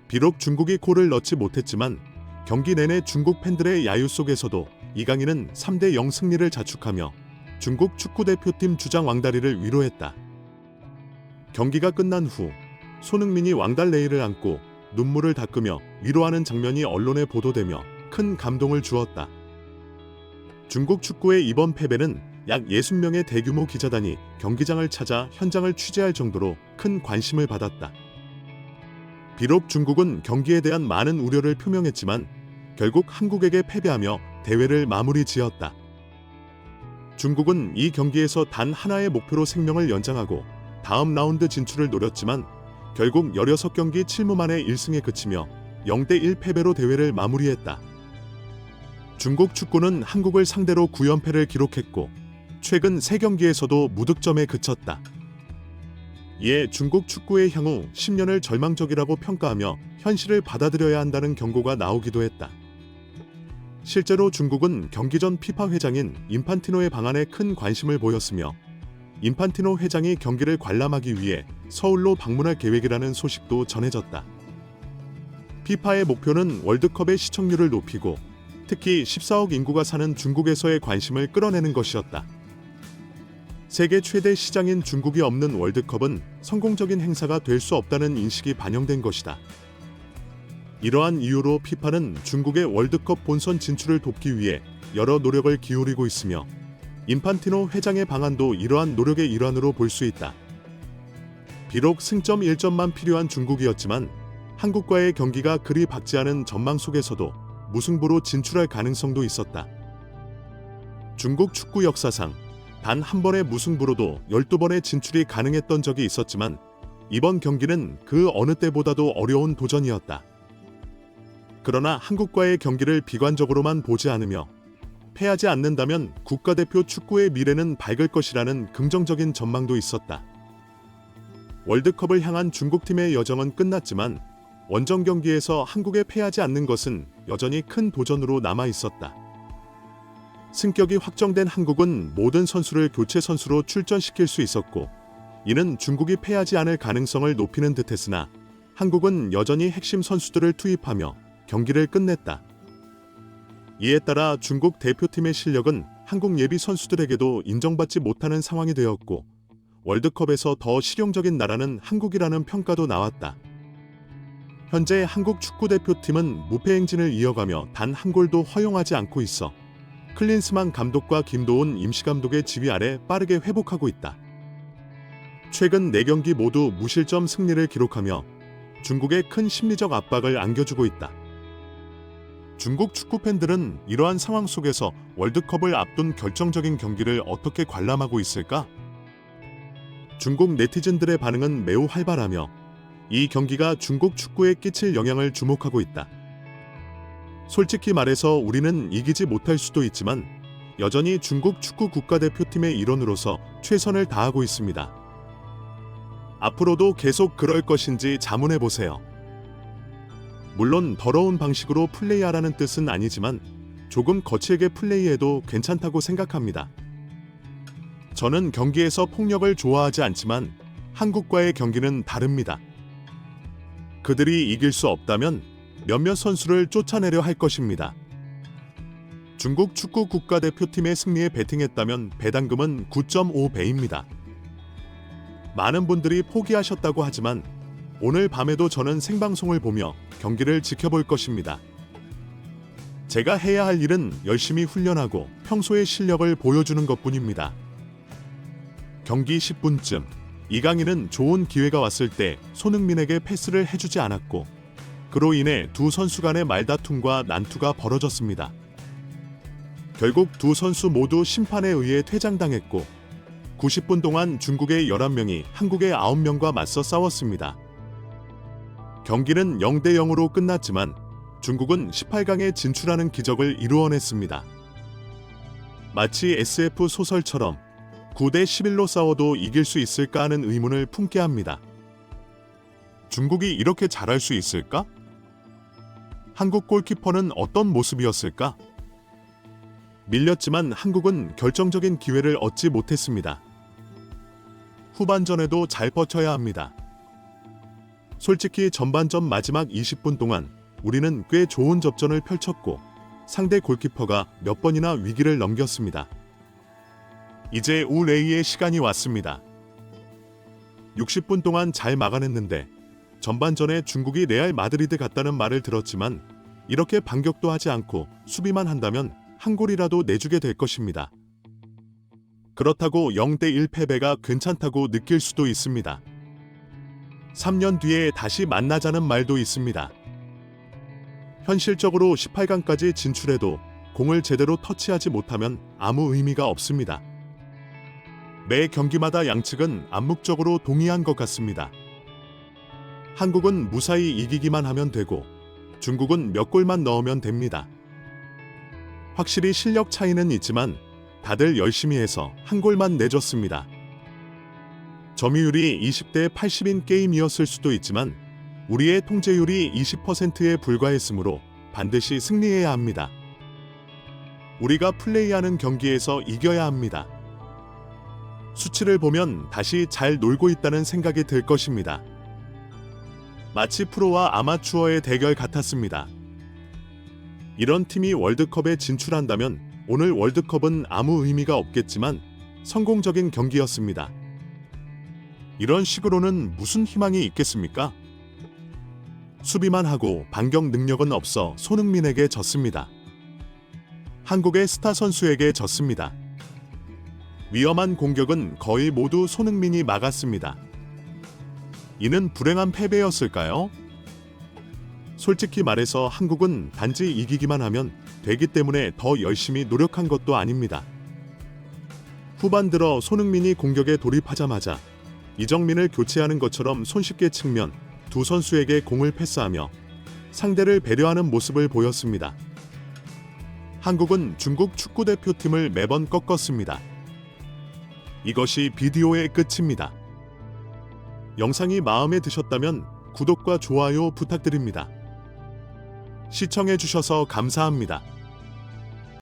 비록 중국이 골을 넣지 못했지만 경기 내내 중국 팬들의 야유 속에서도 이강인은 3대0 승리를 자축하며 중국 축구대표팀 주장 왕다리를 위로했다. 경기가 끝난 후 손흥민이 왕달 레일을 안고 눈물을 닦으며 위로하는 장면이 언론에 보도되며 큰 감동을 주었다. 중국 축구의 이번 패배는 약 60명의 대규모 기자단이 경기장을 찾아 현장을 취재할 정도로 큰 관심을 받았다. 비록 중국은 경기에 대한 많은 우려를 표명했지만 결국 한국에게 패배하며 대회를 마무리 지었다. 중국은 이 경기에서 단 하나의 목표로 생명을 연장하고 다음 라운드 진출을 노렸지만 결국 16경기 7무 만에 1승에 그치며 0대1 패배로 대회를 마무리했다. 중국 축구는 한국을 상대로 9연패를 기록했고 최근 3경기에서도 무득점에 그쳤다. 이에 중국 축구의 향후 10년을 절망적이라고 평가하며 현실을 받아들여야 한다는 경고가 나오기도 했다. 실제로 중국은 경기 전 피파 회장인 인판티노의 방안에 큰 관심을 보였으며 인판티노 회장이 경기를 관람하기 위해 서울로 방문할 계획이라는 소식도 전해졌다. 피파의 목표는 월드컵의 시청률을 높이고 특히 14억 인구가 사는 중국에서의 관심을 끌어내는 것이었다. 세계 최대 시장인 중국이 없는 월드컵은 성공적인 행사가 될 수 없다는 인식이 반영된 것이다. 이러한 이유로 피파는 중국의 월드컵 본선 진출을 돕기 위해 여러 노력을 기울이고 있으며 인판티노 회장의 방안도 이러한 노력의 일환으로 볼 수 있다. 비록 승점 1점만 필요한 중국이었지만 한국과의 경기가 그리 밝지 않은 전망 속에서도 무승부로 진출할 가능성도 있었다. 중국 축구 역사상 단 한 번의 무승부로도 12번의 진출이 가능했던 적이 있었지만 이번 경기는 그 어느 때보다도 어려운 도전이었다. 그러나 한국과의 경기를 비관적으로만 보지 않으며 패하지 않는다면 국가대표 축구의 미래는 밝을 것이라는 긍정적인 전망도 있었다. 월드컵을 향한 중국팀의 여정은 끝났지만 원정 경기에서 한국에 패하지 않는 것은 여전히 큰 도전으로 남아 있었다. 승격이 확정된 한국은 모든 선수를 교체 선수로 출전시킬 수 있었고 이는 중국이 패하지 않을 가능성을 높이는 듯했으나 한국은 여전히 핵심 선수들을 투입하며 경기를 끝냈다. 이에 따라 중국 대표팀의 실력은 한국 예비 선수들에게도 인정받지 못하는 상황이 되었고 월드컵에서 더 실용적인 나라는 한국이라는 평가도 나왔다. 현재 한국 축구대표팀은 무패 행진을 이어가며 단 한 골도 허용하지 않고 있어 클린스만 감독과 김도훈 임시감독의 지휘 아래 빠르게 회복하고 있다. 최근 4경기 모두 무실점 승리를 기록하며 중국에 큰 심리적 압박을 안겨주고 있다. 중국 축구 팬들은 이러한 상황 속에서 월드컵을 앞둔 결정적인 경기를 어떻게 관람하고 있을까? 중국 네티즌들의 반응은 매우 활발하며 이 경기가 중국 축구에 끼칠 영향을 주목하고 있다. 솔직히 말해서 우리는 이기지 못할 수도 있지만 여전히 중국 축구 국가대표팀의 일원으로서 최선을 다하고 있습니다. 앞으로도 계속 그럴 것인지 자문해 보세요. 물론 더러운 방식으로 플레이하라는 뜻은 아니지만 조금 거칠게 플레이해도 괜찮다고 생각합니다. 저는 경기에서 폭력을 좋아하지 않지만 한국과의 경기는 다릅니다. 그들이 이길 수 없다면 몇몇 선수를 쫓아내려 할 것입니다. 중국 축구 국가대표팀의 승리에 베팅했다면 배당금은 9.5배입니다. 많은 분들이 포기하셨다고 하지만 오늘 밤에도 저는 생방송을 보며 경기를 지켜볼 것입니다. 제가 해야 할 일은 열심히 훈련하고 평소의 실력을 보여주는 것뿐입니다. 경기 10분쯤 이강인은 좋은 기회가 왔을 때 손흥민에게 패스를 해주지 않았고 그로 인해 두 선수 간의 말다툼과 난투가 벌어졌습니다. 결국 두 선수 모두 심판에 의해 퇴장당했고 90분 동안 중국의 11명이 한국의 9명과 맞서 싸웠습니다. 경기는 0대0으로 끝났지만 중국은 18강에 진출하는 기적을 이루어냈습니다. 마치 SF 소설처럼 9대 11로 싸워도 이길 수 있을까 하는 의문을 품게 합니다. 중국이 이렇게 잘할 수 있을까? 한국 골키퍼는 어떤 모습이었을까? 밀렸지만 한국은 결정적인 기회를 얻지 못했습니다. 후반전에도 잘 버텨야 합니다. 솔직히 전반전 마지막 20분 동안 우리는 꽤 좋은 접전을 펼쳤고 상대 골키퍼가 몇 번이나 위기를 넘겼습니다. 이제 우레이의 시간이 왔습니다. 60분 동안 잘 막아냈는데 전반전에 중국이 레알 마드리드 같다는 말을 들었지만 이렇게 반격도 하지 않고 수비만 한다면 한 골이라도 내주게 될 것입니다. 그렇다고 0대1 패배가 괜찮다고 느낄 수도 있습니다. 3년 뒤에 다시 만나자는 말도 있습니다. 현실적으로 18강까지 진출해도 공을 제대로 터치하지 못하면 아무 의미가 없습니다. 매 경기마다 양측은 암묵적으로 동의한 것 같습니다. 한국은 무사히 이기기만 하면 되고 중국은 몇 골만 넣으면 됩니다. 확실히 실력 차이는 있지만 다들 열심히 해서 한 골만 내줬습니다. 점유율이 20대 80인 게임이었을 수도 있지만 우리의 통제율이 20%에 불과했으므로 반드시 승리해야 합니다. 우리가 플레이하는 경기에서 이겨야 합니다. 수치를 보면 다시 잘 놀고 있다는 생각이 들 것입니다. 마치 프로와 아마추어의 대결 같았습니다. 이런 팀이 월드컵에 진출한다면 오늘 월드컵은 아무 의미가 없겠지만 성공적인 경기였습니다. 이런 식으로는 무슨 희망이 있겠습니까? 수비만 하고 반격 능력은 없어 손흥민에게 졌습니다. 한국의 스타 선수에게 졌습니다. 위험한 공격은 거의 모두 손흥민이 막았습니다. 이는 불행한 패배였을까요? 솔직히 말해서 한국은 단지 이기기만 하면 되기 때문에 더 열심히 노력한 것도 아닙니다. 후반 들어 손흥민이 공격에 돌입하자마자 이정민을 교체하는 것처럼 손쉽게 측면 두 선수에게 공을 패스하며 상대를 배려하는 모습을 보였습니다. 한국은 중국 축구대표팀을 매번 꺾었습니다. 이것이 비디오의 끝입니다. 영상이 마음에 드셨다면 구독과 좋아요 부탁드립니다. 시청해주셔서 감사합니다.